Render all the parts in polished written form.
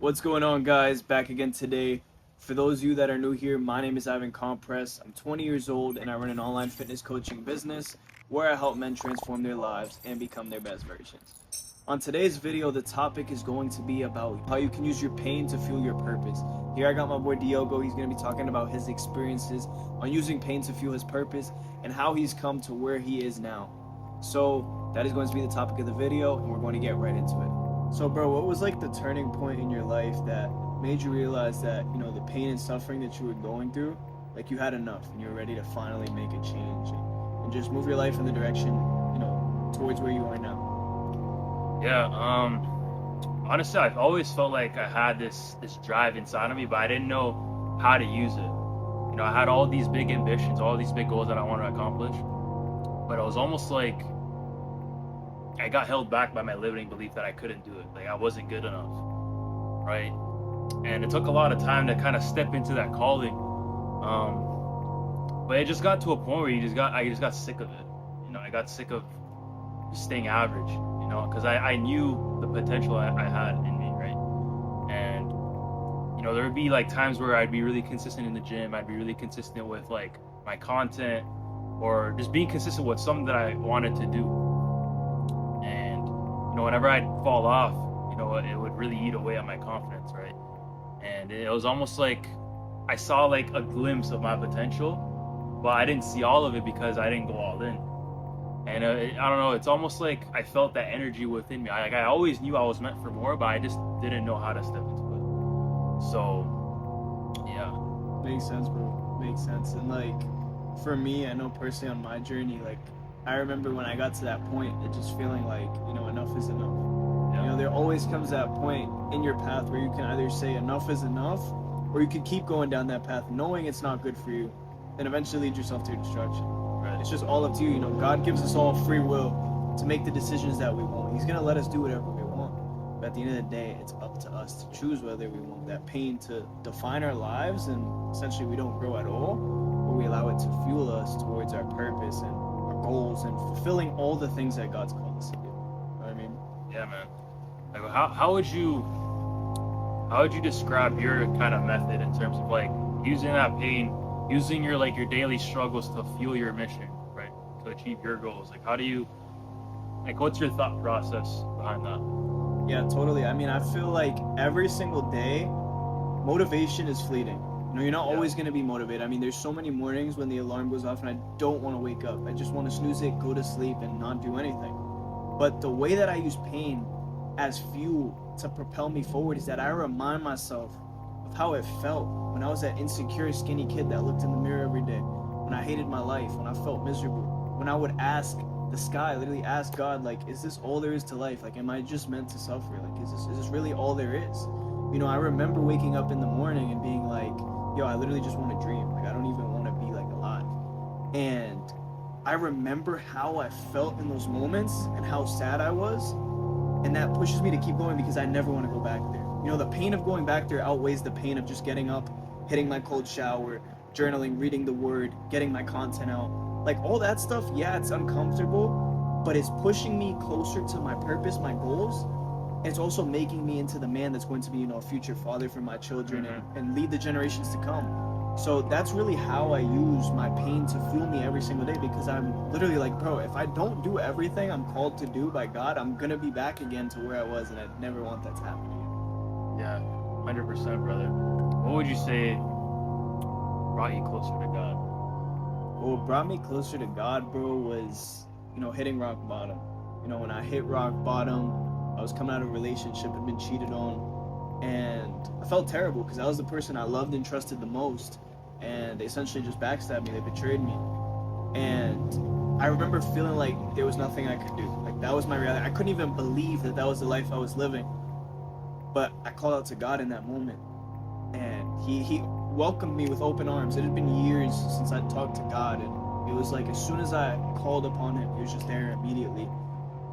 What's going on, guys? Back again today. For those of you that are new here, my name is Ivan Compres. I'm 20 years old and I run an online fitness coaching business where I help men transform their lives and become their best versions. On today's video, the topic is going to be about how you can use your pain to fuel your purpose. Here I got my boy Diogo. He's going to be talking about his experiences on using pain to fuel his purpose and how he's come to where he is now. So that is going to be the topic of the video, and we're going to get right into it. So, bro, what was like the turning point in your life that made you realize that, the pain and suffering that you were going through, like you had enough and you were ready to finally make a change and just move your life in the direction, towards where you are now? Yeah, honestly, I've always felt like I had this drive inside of me, but I didn't know how to use it. I had all these big ambitions, all these big goals that I wanted to accomplish, but it was almost like I got held back by my limiting belief that I couldn't do it. Like I wasn't good enough, right? And it took a lot of time to kind of step into that calling. But it just got to a point where I just got sick of it. I got sick of just staying average, because I knew the potential I had in me, right? And, there would be like times where I'd be really consistent in the gym. I'd be really consistent with like my content or just being consistent with something that I wanted to do. And, whenever I'd fall off, it would really eat away at my confidence, right? And it was almost like I saw like a glimpse of my potential, but I didn't see all of it because I didn't go all in. And I don't know, it's almost like I felt that energy within me. I always knew I was meant for more, but I just didn't know how to step into it. So, yeah. Makes sense, bro. Makes sense. And like, for me, I know personally on my journey, like, I remember when I got to that point, it just feeling like, enough is enough. Yeah. There always comes that point in your path where you can either say enough is enough, or you could keep going down that path knowing it's not good for you, and eventually lead yourself to destruction. Right. It's just all up to you. God gives us all free will to make the decisions that we want. He's going to let us do whatever we want. But at the end of the day, it's up to us to choose whether we want that pain to define our lives and essentially we don't grow at all, or we allow it to fuel us towards our purpose and our goals and fulfilling all the things that God's called us to do. You know what I mean? Yeah, man. Like, how would you describe your kind of method in terms of like using that pain, using your daily struggles to fuel your mission, right? To achieve your goals. Like, how do you, like, what's your thought process behind that? Yeah, totally. I mean, I feel like every single day, motivation is fleeting. You're not always going to be motivated. I mean, there's so many mornings when the alarm goes off and I don't want to wake up. I just want to snooze it, go to sleep, and not do anything. But the way that I use pain as fuel to propel me forward is that I remind myself of how it felt when I was that insecure, skinny kid that looked in the mirror every day, when I hated my life, when I felt miserable, when I would ask the sky, literally ask God, like, is this all there is to life? Like, am I just meant to suffer? Like, is this really all there is? I remember waking up in the morning and being like, yo, I literally just want to dream. Like, I don't even want to be like alive. And I remember how I felt in those moments and how sad I was. And that pushes me to keep going because I never want to go back there. The pain of going back there outweighs the pain of just getting up, hitting my cold shower, journaling, reading the word, getting my content out. Like, all that stuff, yeah, it's uncomfortable, but it's pushing me closer to my purpose, my goals. And it's also making me into the man that's going to be, a future father for my children and lead the generations to come. So that's really how I use my pain to fuel me every single day, because I'm literally like, bro, if I don't do everything I'm called to do by God, I'm going to be back again to where I was, and I never want that to happen again. Yeah, 100%, brother. What would you say brought you closer to God? What brought me closer to God, bro, was, hitting rock bottom. When I hit rock bottom, I was coming out of a relationship, had been cheated on, and I felt terrible because I was the person I loved and trusted the most, and they essentially just backstabbed me, they betrayed me. And I remember feeling like there was nothing I could do. Like, that was my reality. I couldn't even believe that was the life I was living. But I called out to God in that moment, and he welcomed me with open arms. It had been years since I'd talked to God, and it was like as soon as I called upon him, he was just there immediately.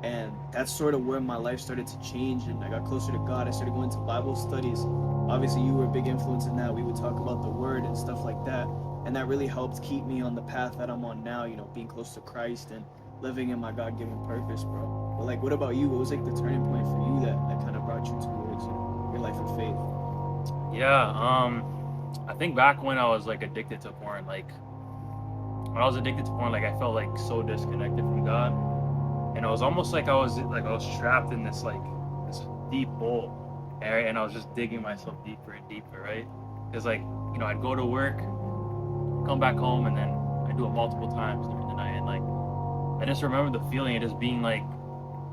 And that's sort of where my life started to change, and I got closer to God. I started going to Bible studies. Obviously, you were a big influence in that. We would talk about the Word and stuff like that, and that really helped keep me on the path that I'm on now, being close to Christ and living in my God-given purpose, bro. But like, what about you? What was like the turning point for you that kind of brought you towards your life of faith? Yeah, I think back when I was like addicted to porn, like when I was addicted to porn, like I felt like so disconnected from God, and it was almost like I was trapped in this this deep hole, right? And I was just digging myself deeper and deeper, right? Because like I'd go to work, come back home, and then I do it multiple times during the night, and like I just remember the feeling of just being like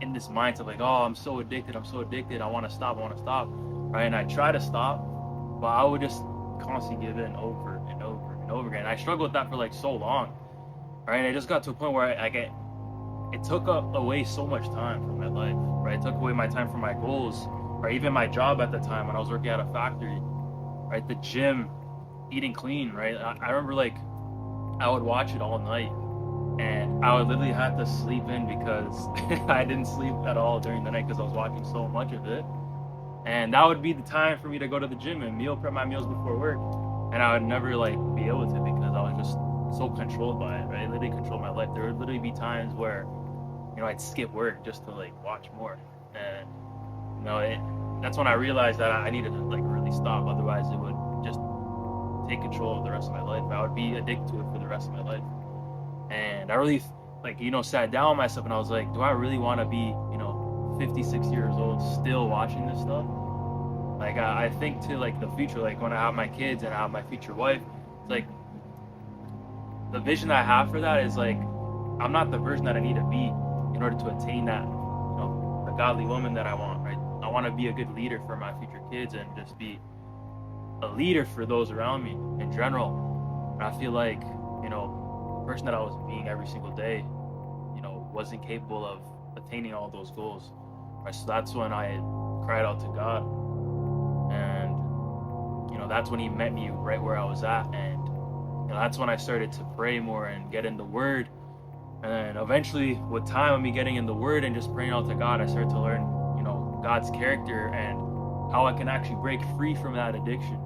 in this mindset, like, oh, I'm so addicted, I want to stop, right? And I try to stop, but I would just constantly give in over and over and over again. I struggled with that for like so long, right? And it just got to a point where it took away so much time from my life, right? It took away my time from my goals, or even my job at the time when I was working at a factory, right? The gym, eating clean, right? I remember like I would watch it all night, and I would literally have to sleep in because I didn't sleep at all during the night because I was watching so much of it. And that would be the time for me to go to the gym and meal prep my meals before work, and I would never like be able to because I was just so controlled by it, right? It literally controlled my life. There would literally be times where I'd skip work just to like watch more, and that's when I realized that I needed to like really stop, otherwise it would just take control of the rest of my life. I would be addicted to it for the rest of my life. And I really sat down with myself and I was like, do I really want to be 56 years old still watching this stuff? Like I think to like the future, like when I have my kids and I have my future wife, it's like the vision that I have for that is like I'm not the version that I need to be in order to attain that the godly woman that I want, right? I want to be a good leader for my future kids and just be a leader for those around me in general. And I feel like the person that I was being every single day wasn't capable of attaining all those goals, right? So that's when I cried out to God, and that's when he met me right where I was at, and that's when I started to pray more and get in the word. And then eventually with time of me getting in the word and just praying out to God, I started to learn God's character and how I can actually break free from that addiction,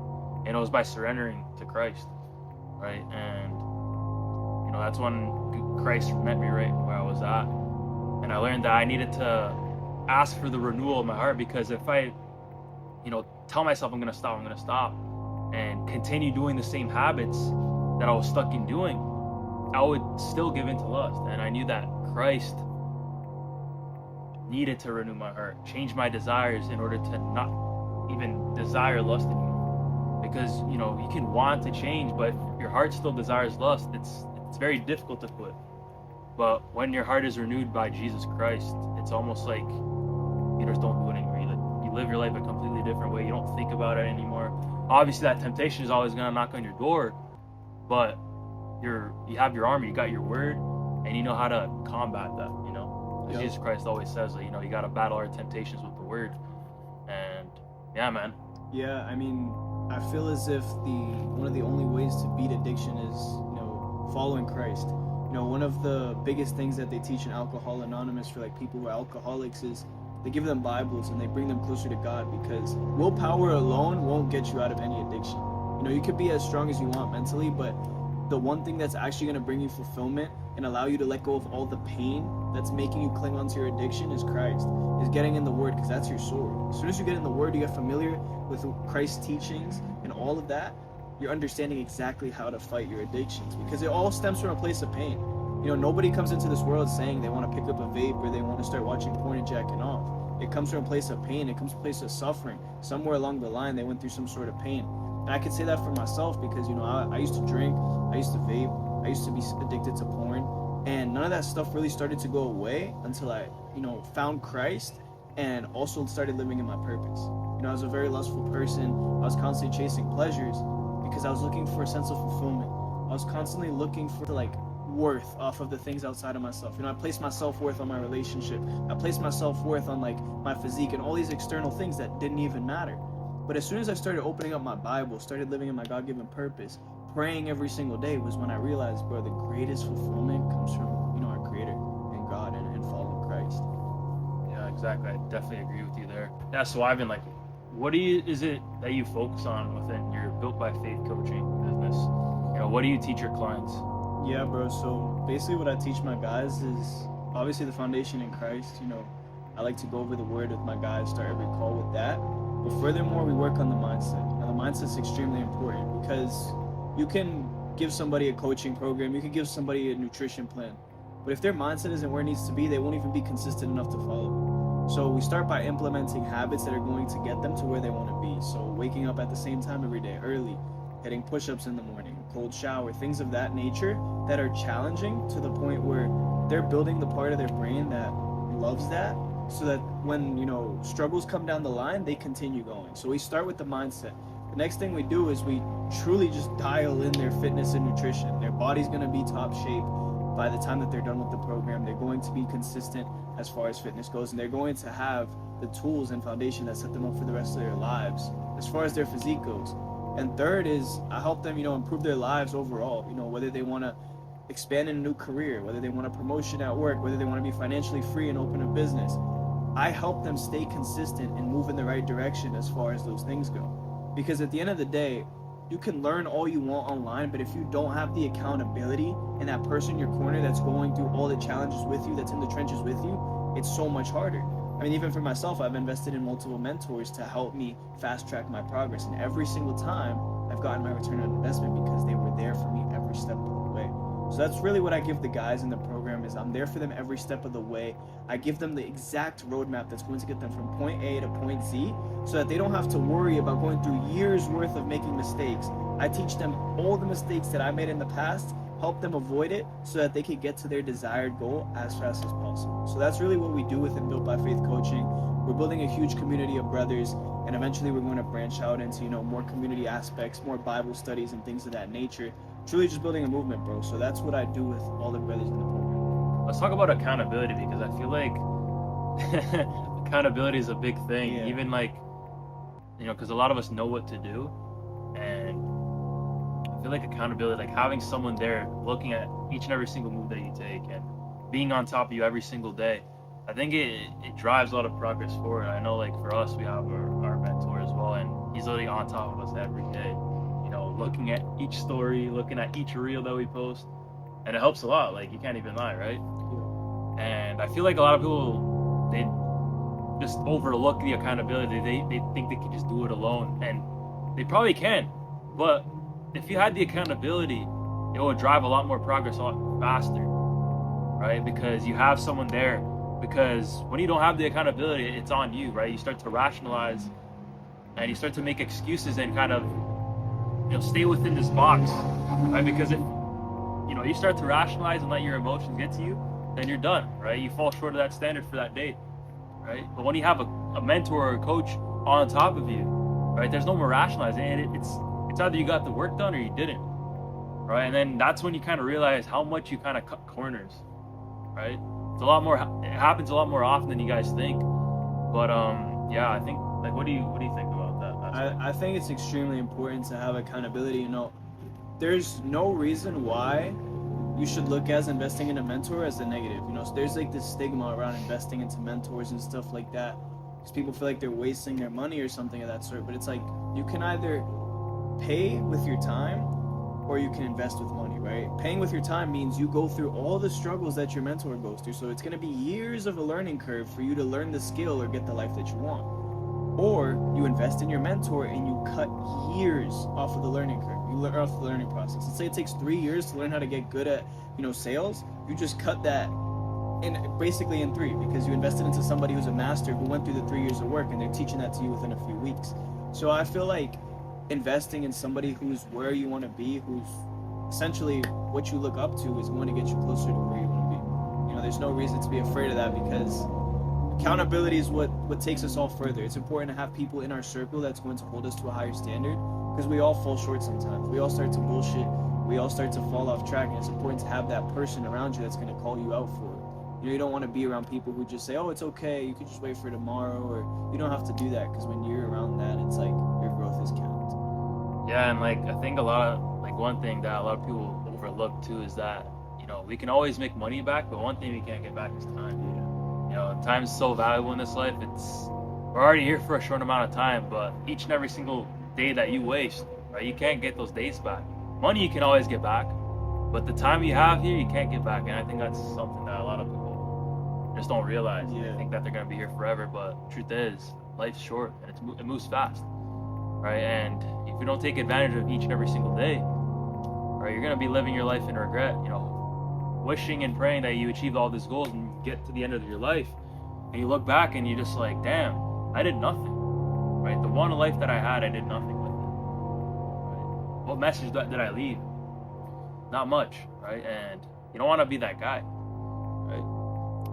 and it was by surrendering to Christ, right? And that's when Christ met me right where I was at, and I learned that I needed to ask for the renewal of my heart, because if I tell myself I'm gonna stop and continue doing the same habits that I was stuck in doing, I would still give in to lust. And I knew that Christ needed to renew my heart, change my desires in order to not even desire lust anymore. Because you can want to change, but if your heart still desires lust, it's very difficult to quit. But when your heart is renewed by Jesus Christ, it's almost like you just don't do it anymore. You live your life a completely different way. You don't think about it anymore. Obviously that temptation is always gonna knock on your door, but you have your armor, you got your word, and you know how to combat that. Yep. Jesus Christ always says that you gotta battle our temptations with the word. And yeah, man. Yeah, I mean, I feel as if one of the only ways to beat addiction is following Christ. One of the biggest things that they teach in Alcohol Anonymous for like people who are alcoholics is they give them Bibles and they bring them closer to God, because willpower alone won't get you out of any addiction. You could be as strong as you want mentally, but the one thing that's actually going to bring you fulfillment and allow you to let go of all the pain that's making you cling onto your addiction is Christ, is getting in the Word, because that's your sword. As soon as you get in the Word, you get familiar with Christ's teachings and all of that, you're understanding exactly how to fight your addictions, because it all stems from a place of pain. Nobody comes into this world saying they want to pick up a vape or they want to start watching porn and jacking off. It comes from a place of pain. It comes from a place of suffering. Somewhere along the line, they went through some sort of pain. And I could say that for myself because, I used to drink, I used to vape, I used to be addicted to porn, and none of that stuff really started to go away until I, found Christ and also started living in my purpose. I was a very lustful person. I was constantly chasing pleasures because I was looking for a sense of fulfillment. I was constantly looking for worth off of the things outside of myself. I placed my self-worth on my relationship. I placed my self-worth on my physique and all these external things that didn't even matter. But as soon as I started opening up my Bible, started living in my God-given purpose, praying every single day, was when I realized, bro, the greatest fulfillment comes from our Creator and God and following Christ. Yeah, exactly. I definitely agree with you there. Yeah, so Ivan, what is it that you focus on within your Built by Faith coaching business? What do you teach your clients? Yeah, bro. So basically what I teach my guys is obviously the foundation in Christ. I like to go over the word with my guys, start every call with that. But furthermore, we work on the mindset. Now, the mindset's extremely important because you can give somebody a coaching program, you can give somebody a nutrition plan, but if their mindset isn't where it needs to be, they won't even be consistent enough to follow. So we start by implementing habits that are going to get them to where they want to be. So waking up at the same time every day, early, hitting push-ups in the morning, cold shower, things of that nature that are challenging to the point where they're building the part of their brain that loves that, so that when, you know, struggles come down the line, they continue going. So we start with the mindset. The next thing we do is we truly just dial in their fitness and nutrition. Their body's going to be top shape by the time that they're done with the program. They're going to be consistent as far as fitness goes, and they're going to have the tools and foundation that set them up for the rest of their lives as far as their physique goes. And third is I help them, you know, improve their lives overall, you know, whether they want to expand in a new career, whether they want a promotion at work, whether they want to be financially free and open a business. I help them stay consistent and move in the right direction as far as those things go. Because at the end of the day, you can learn all you want online, but if you don't have the accountability and that person in your corner that's going through all the challenges with you, that's in the trenches with you, it's so much harder. I mean, even for myself, I've invested in multiple mentors to help me fast track my progress. And every single time I've gotten my return on investment because they were there for me every step of the way. So that's really what I give the guys in the program is I'm there for them every step of the way. I give them the exact roadmap that's going to get them from point A to point Z so that they don't have to worry about going through years worth of making mistakes. I teach them all the mistakes that I made in the past, help them avoid it so that they can get to their desired goal as fast as possible. So that's really what we do within Built by Faith Coaching. We're building a huge community of brothers, and eventually we're going to branch out into, you know, more community aspects, more Bible studies and things of that nature. Truly just building a movement, bro. So that's what I do with all the brothers in the program. Let's talk about accountability, because I feel like accountability is a big thing. Yeah. Even like, you know, because a lot of us know what to do, and I feel like accountability, like having someone there looking at each and every single move that you take and being on top of you every single day, I think it drives a lot of progress forward. I know, like for us, we have our mentor as well, and he's literally on top of us every day, you know, looking at each story, looking at each reel that we post, and it helps a lot. Like, you can't even lie, right? And I feel like a lot of people, they just overlook the accountability. They think they can just do it alone, and they probably can, but if you had the accountability, it would drive a lot more progress a lot faster, right? Because you have someone there. Because when you don't have the accountability, it's on you, right? You start to rationalize and you start to make excuses and kind of, you know, stay within this box, right? Because if, you know, you start to rationalize and let your emotions get to you, then you're done, right? You fall short of that standard for that day, right? But when you have a mentor or a coach on top of you, right, there's no more rationalizing, and it's either you got the work done or you didn't, right? And then that's when you kind of realize how much you kind of cut corners, right? It's a lot more. It happens a lot more often than you guys think. But yeah, I think, like, what do you think about that? I think it's extremely important to have accountability. You know, there's no reason why you should look as investing in a mentor as a negative. You know, so there's like this stigma around investing into mentors and stuff like that, because people feel like they're wasting their money or something of that sort. But it's like, you can either pay with your time or you can invest with money, right? Paying with your time means you go through all the struggles that your mentor goes through. So it's going to be years of a learning curve for you to learn the skill or get the life that you want. Or you invest in your mentor and you cut years off of the learning curve. You learn off the learning process. Let's say it takes 3 years to learn how to get good at, you know, sales. You just cut that basically in 3, because you invested into somebody who's a master who went through the 3 years of work, and they're teaching that to you within a few weeks. So I feel like investing in somebody who's where you want to be, who's essentially what you look up to, is going to get you closer to where you want to be. You know, there's no reason to be afraid of that, because accountability is what takes us all further. It's important to have people in our circle that's going to hold us to a higher standard, because we all fall short sometimes. We all start to bullshit. We all start to fall off track, and it's important to have that person around you that's going to call you out for it. You know, you don't want to be around people who just say, oh, it's okay, you could just wait for tomorrow, or you don't have to do that, because when you're around that, it's like your growth is counted. Yeah, and like, I think one thing that a lot of people overlook too is that, you know, we can always make money back, but one thing we can't get back is time. You know, time's so valuable in this life. We're already here for a short amount of time, but each and every single day that you waste, right, you can't get those days back. Money you can always get back, but the time you have here, you can't get back. And I think that's something that a lot of people just don't realize. Yeah. They think that they're gonna be here forever, but truth is, life's short and it moves fast, right? And if you don't take advantage of each and every single day, right, you're gonna be living your life in regret. You know, wishing and praying that you achieve all these goals and get to the end of your life, and you look back and you're just like, damn, I did nothing, right? The one life that I had, I did nothing with it. Right? What message did I leave? Not much, right? And you don't want to be that guy, right?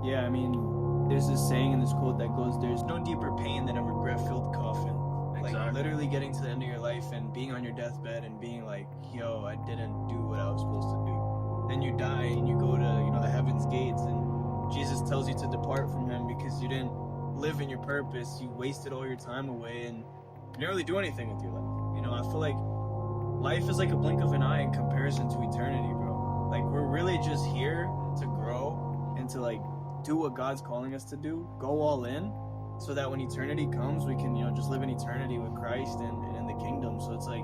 Yeah, I mean, there's this saying in this quote that goes, "There's no deeper pain than a regret-filled coffin." Like literally getting to the end of your life and being on your deathbed and being like, "Yo, I didn't do what I was supposed to do." Then you die and you go to, the heaven's gates, and Jesus tells you to depart from him because you didn't live in your purpose. You wasted all your time away and you didn't really do anything with your life. I feel like life is like a blink of an eye in comparison to eternity, bro. Like, we're really just here to grow and to like do what God's calling us to do, go all in, so that when eternity comes, we can, just live in eternity with Christ and in the kingdom. So it's like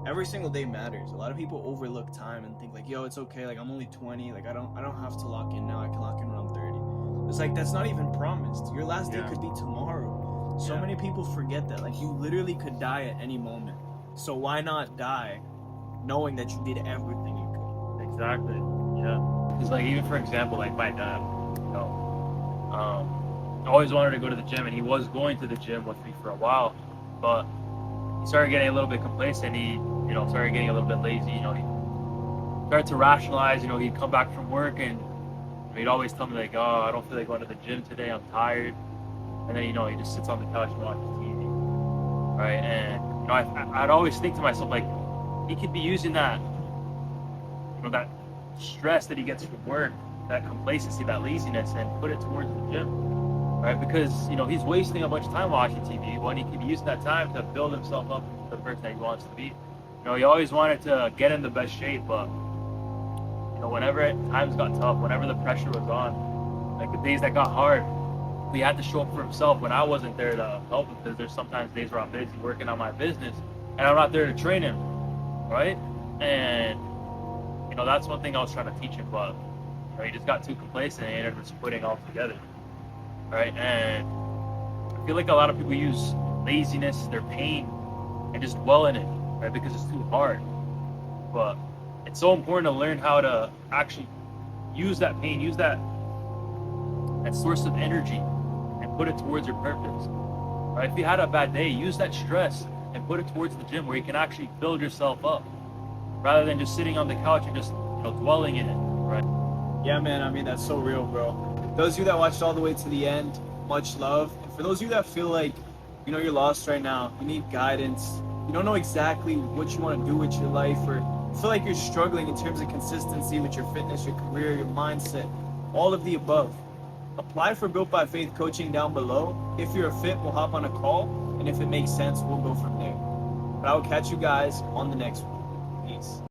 every single day matters. A lot of people overlook time and think like, yo, it's okay, like I'm only 20, like I don't have to lock in now, I can lock in when I'm 30. It's like, that's not even promised. Your last day could be tomorrow. So many people forget that. Like, you literally could die at any moment. So why not die knowing that you did everything you could? Exactly. Yeah. Because like, even for example, like my dad, I always wanted to go to the gym, and he was going to the gym with me for a while, but he started getting a little bit complacent. He, started getting a little bit lazy. He started to rationalize. He'd come back from work and he'd always tell me like, "Oh, I don't feel like going to the gym today. I'm tired." And then he just sits on the couch and watches TV, right? And I'd always think to myself like, he could be using that, that stress that he gets from work, that complacency, that laziness, and put it towards the gym, right? Because he's wasting a bunch of time watching TV when he could be using that time to build himself up into the person that he wants to be. He always wanted to get in the best shape, but whenever times got tough, whenever the pressure was on, like the days that got hard, he had to show up for himself when I wasn't there to help him, because there's sometimes days where I'm busy working on my business and I'm not there to train him, right? And that's one thing I was trying to teach him, but he just got too complacent and ended up just quitting altogether, right? And I feel like a lot of people use laziness, their pain, and just dwell in it, right? Because it's too hard. But it's so important to learn how to actually use that pain, use that source of energy, and put it towards your purpose, right? If you had a bad day, use that stress and put it towards the gym, where you can actually build yourself up, rather than just sitting on the couch and just dwelling in it, right? Yeah, man, I mean, that's so real, bro. Those of you that watched all the way to the end, much love. And for those of you that feel like, you're lost right now, you need guidance, you don't know exactly what you want to do with your life, or you feel like you're struggling in terms of consistency with your fitness, your career, your mindset, all of the above, apply for Built by Faith coaching down below. If you're a fit, we'll hop on a call, and if it makes sense, we'll go from there. But I will catch you guys on the next one. Peace.